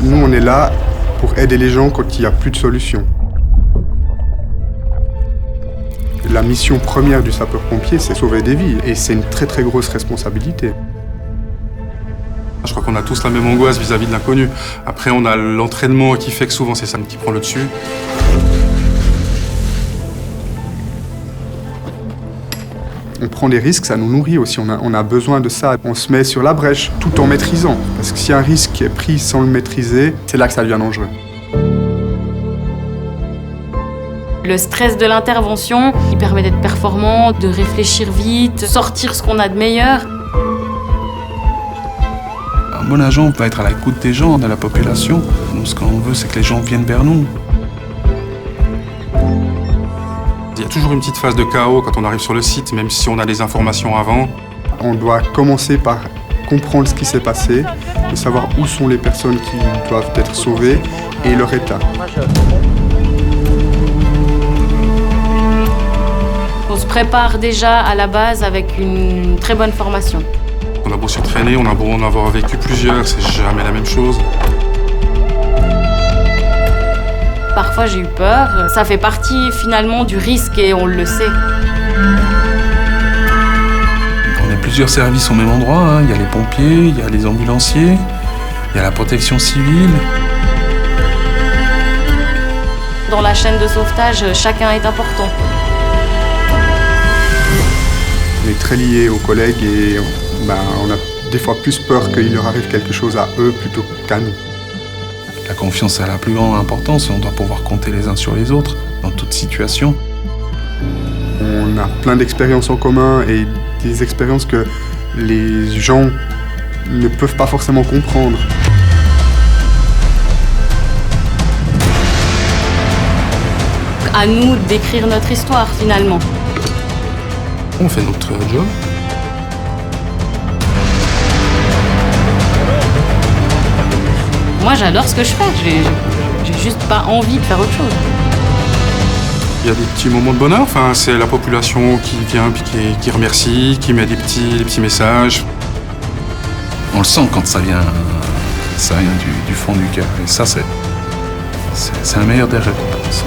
Nous, on est là pour aider les gens quand il n'y a plus de solution. La mission première du sapeur-pompier, c'est sauver des vies. Et c'est une très très grosse responsabilité. Je crois qu'on a tous la même angoisse vis-à-vis de l'inconnu. Après, on a l'entraînement qui fait que souvent c'est ça qui prend le dessus. On prend des risques, ça nous nourrit aussi, on a besoin de ça. On se met sur la brèche tout en maîtrisant. Parce que si un risque est pris sans le maîtriser, c'est là que ça devient dangereux. Le stress de l'intervention, il permet d'être performant, de réfléchir vite, sortir ce qu'on a de meilleur. Un bon agent va être à l'écoute des gens, de la population. Nous, ce qu'on veut, c'est que les gens viennent vers nous. Il y a toujours une petite phase de chaos quand on arrive sur le site, même si on a des informations avant. On doit commencer par comprendre ce qui s'est passé, de savoir où sont les personnes qui doivent être sauvées et leur état. On se prépare déjà à la base avec une très bonne formation. On a beau s'entraîner, on a beau en avoir vécu plusieurs, c'est jamais la même chose. Parfois j'ai eu peur, ça fait partie finalement du risque et on le sait. On a plusieurs services au même endroit, hein. Il y a les pompiers, il y a les ambulanciers, il y a la protection civile. Dans la chaîne de sauvetage, chacun est important. On est très liés aux collègues et on a des fois plus peur qu'il leur arrive quelque chose à eux plutôt qu'à nous. La confiance a la plus grande importance et on doit pouvoir compter les uns sur les autres dans toute situation. On a plein d'expériences en commun et des expériences que les gens ne peuvent pas forcément comprendre. À nous d'écrire notre histoire finalement. On fait notre job. Moi j'adore ce que je fais, j'ai juste pas envie de faire autre chose. Il y a des petits moments de bonheur, enfin, c'est la population qui vient puis qui remercie, qui met des petits messages. On le sent quand ça vient du fond du cœur. Et ça, c'est la meilleure des récompenses.